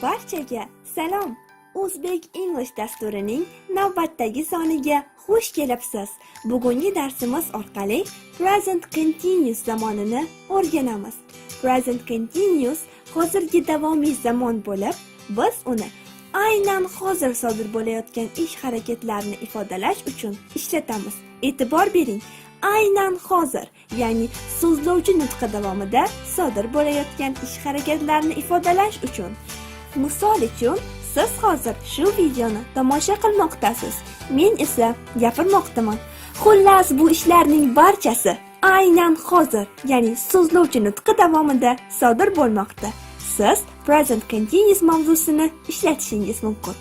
Barchaga salom. Uzbek English dasturining navbatdagi soniga xush kelibsiz. Bugungi darsimiz orqali present continuous zamonini o'rganamiz. Present continuous hozirgi davomiy zamon bo'lib, biz uni aynan hozir sodir bo'layotgan ish harakatlarini ifodalash uchun ishlatamiz. E'tibor bering. Aynan hozir, ya'ni so'zlovchi nutqi davomida sodir bo'layotgan ish harakatlarini ifodalash uchun. Misol uchun, siz hozir shu videoni tomosha qilmoqdasiz. Men esa gapirmoqdaman. Xullas, bu ishlarning barchasi aynan hozir, ya'ni so'zlovchi nutqi davomida sodir bo'lmoqda. Siz present continuous mavzusini ishlatishingiz mumkin.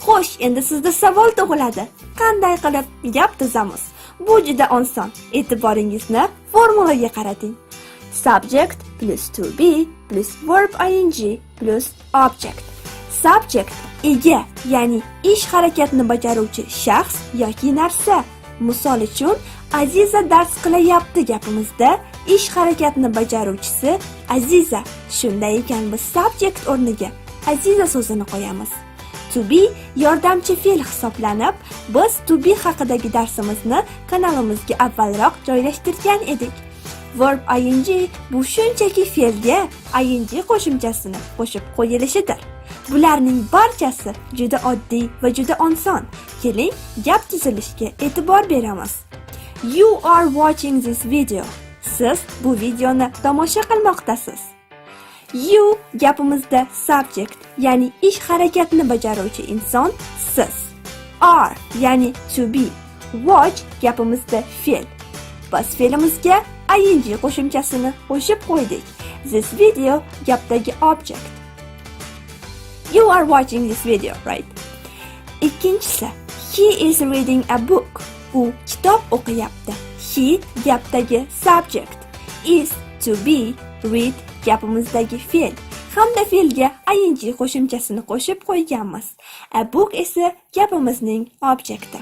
Xo'sh, endi sizda savol tug'iladi. Qanday qilib gap tuzamiz? Bu juda oson. E'tiboringizni formulaga qarating. Subject plus to be plus verb ing plus object. Subject ega, ya'ni ish harakatini bajaruvchi shaxs yoki narsa. Misol uchun, Aziza dars qilyapti gapimizda ish harakatini bajaruvchisi Aziza. Shunday ekan, biz subject o'rniga Aziza so'zini qo'yamiz. To be yordamchi fe'l hisoblanib, biz to be haqidagi darsimizni kanalimizga avvalroq joylashtirgan edik. Verb ing bu shunchaki fe'lga ing qo'shimchasini qo'shib qo'yilishidir. Bularning barchasi juda oddiy va juda oson. Keling, gap tuzilishiga e'tibor beramiz. You are watching this video. Siz bu videoni tomosha qilmoqdasiz. You gapimizda subject, ya'ni ish harakatini bajaruvchi inson siz. Are, ya'ni to be. Watch gapimizda fe'l. Biz fe'limizga ing qo'shimchasini qo'shib qo'ydik. This video gapdagi object. You are watching this video, right? Ikkinchisi, he is reading a book. U kitob o'qiyapti. He gapdagi subject. Is to be, read gapimizdagi fe'l. Hamda fe'lga ing qo'shimchasini qo'shib qo'yganmiz. A book esa gapimizning objecti.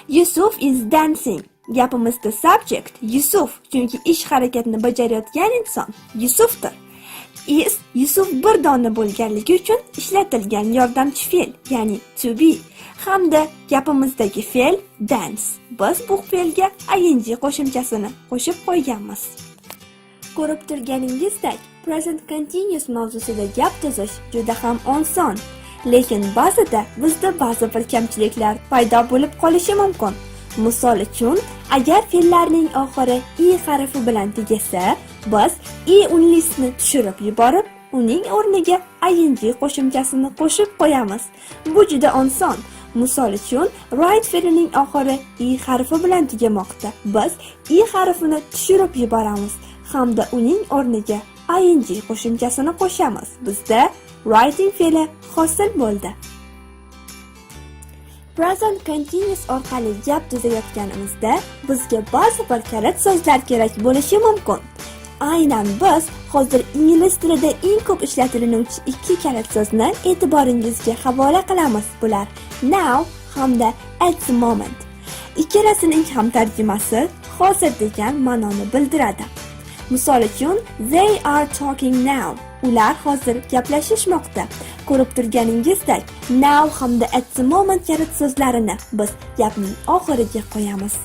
Yusuf is dancing. Gapimizda subject Yusuf, chunki ish harakatini bajarayotgan inson Yusufdir. Is Yusuf bir dona bo'lganligi uchun ishlatilgan yordamchi fe'l, ya'ni to be. Hamda gapimizdagi fe'l dance. Biz bu fe'lga ing qo'shimchasini qo'shib qo'yganmiz. Ko'rib turganingizdek, present continuous mavzusida gap tuzish juda ham oson. Lekin ba'zida bizda ba'zi bir kamchiliklar paydo bo'lib qolishi mumkin. Misol uchun, agar fe'llarning oxiri i harfi bilan tugasa, biz i unlisini tushirib yuborib, uning o'rniga ing qo'shimchasini qo'shib qo'yamiz. Bu juda oson. Misol uchun, write fe'lining oxiri i harfi bilan tugamoqda. Biz i harfini tushirib yuboramiz hamda uning o'rniga ing qo'shimchasini qo'shamiz. Bizda writing fe'li hosil bo'ldi. Present continuous orqali gap tuzayotganimizda bizga ba'zi bir kalit so'zlar kerak bo'lishi mumkin. Aynan biz hozir ingliz tilida eng ko'p ishlatilinuvchi ikki kalit so'zni e'tiboringizga havola qilamiz. Bular now hamda at the moment. Ikkalasining ham tarjimasi hozir degan ma'noni bildiradi. Misol uchun, they are talking now. Ular hozir gaplashishmoqda. Ko'rib turganingizdek, now hamda at the moment kalit so'zlarini biz gapning oxiriga qo'yamiz.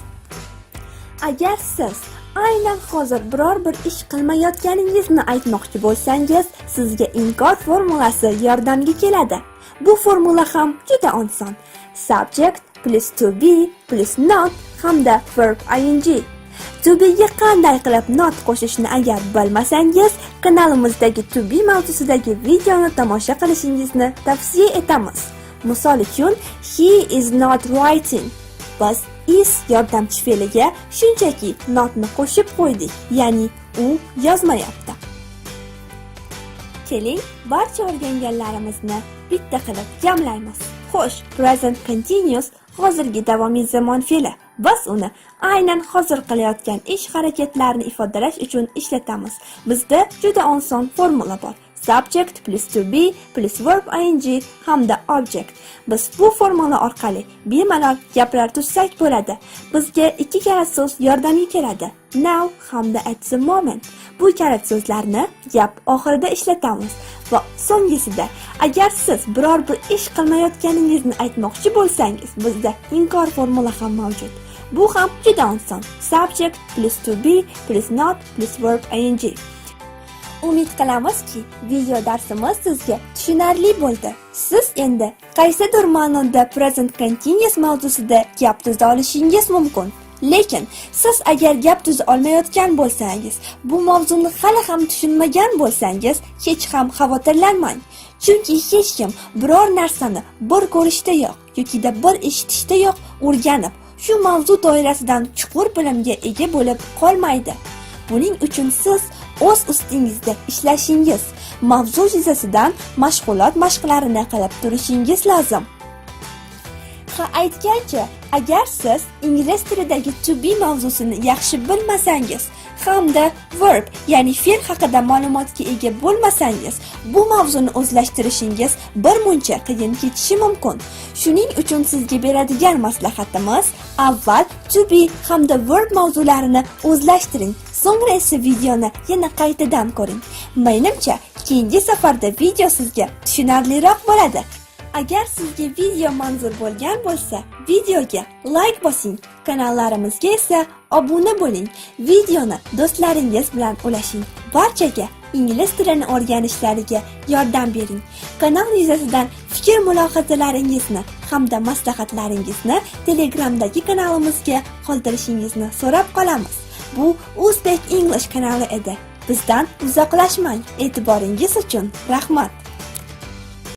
Agar siz aynan hozir biror bir ish qilmayotganingizni aytmoqchi bo'lsangiz, sizga inkor formulasi yordamga keladi. Bu formula ham juda oson. Subject plus to be plus not hamda verb ing. To be'ga qanday qilib not qo'shishni agar bilmasangiz, kanalimizdagi to be mavzusidagi videoni tomosha qilishingizni tavsiya etamiz. Misol uchun, he is not writing. Biz is yordamchi fe'liga shunchaki notni qo'shib qo'ydik, ya'ni u yozmayapti. Keling, barcha o'rganganlarimizni bitta qilib jamlaymiz. Xo'sh, present continuous hozirgi davomiy zamon fe'li. Biz uni aynan hozir qilayotgan ish harakatlarini ifodalash uchun ishlatamiz. Bizda juda oson formula bor. Subject plus to be plus verb ing hamda object. Biz bu formula orqali bemalol gaplar tuzsak bo'ladi. Bizga ikki kalit so'z yordamga keladi. Now hamda at the moment. Bu kalit so'zlarni gap oxirida ishlatamiz. Va so'nggisida, agar siz biror bir ish qilmayotganingizni aytmoqchi bo'lsangiz, bizda inkor formula ham mavjud. Bu ham juda oson. Subject plus to be plus not plus verb ing. Umid qilamizki, video darsimiz sizga tushunarli bo'ldi. Siz endi qaysidir ma'noda present continuous mavzusida gap tuza olishingiz mumkin. Lekin siz agar gap tuza olmayotgan bo'lsangiz, bu mavzuni hali ham tushunmagan bo'lsangiz, hech ham xavotirlanmang. Chunki hech kim biror narsani bir ko'rishda yo'q yoki bir eshitishda yo'q o'rganib, shu mavzu doirasidan chuqur bilimga ega bo'lib qolmaydi. Buning uchun siz o'z ustingizda ishlashingiz, mavzu yuzasidan mashqlarini qilib turishingiz lozim. Aytgancha, agar siz ingliz tilidagi to be mavzusini yaxshi bilmasangiz hamda verb, ya'ni fe'l haqida ma'lumotga ega bo'lmasangiz, bu mavzuni o'zlashtirishingiz bir muncha qiyin kechishi mumkin. Shuning uchun sizga beradigan maslahatimiz, avval to be hamda verb mavzularini o'zlashtiring. So'ngra esa videoni yana qaytadan ko'ring. Menimcha, keyingi safarda video sizga tushunarliroq bo'ladi. Agar sizga video manzur bo'lgan bo'lsa, videoga like bosing, kanallarimizga esa obuna bo'ling. Videoni do'stlaringiz bilan ulashing. Barchaga ingliz tilini o'rganishlariga yordam bering. Kanal yuzasidan fikr-mulohazalaringizni hamda maslahatlaringizni Telegramdagi kanalimizga qoldirishingizni so'rab qolamiz. Bu Uzbek English kanali edi. Bizdan uzoqlashmang. E'tiboringiz uchun rahmat.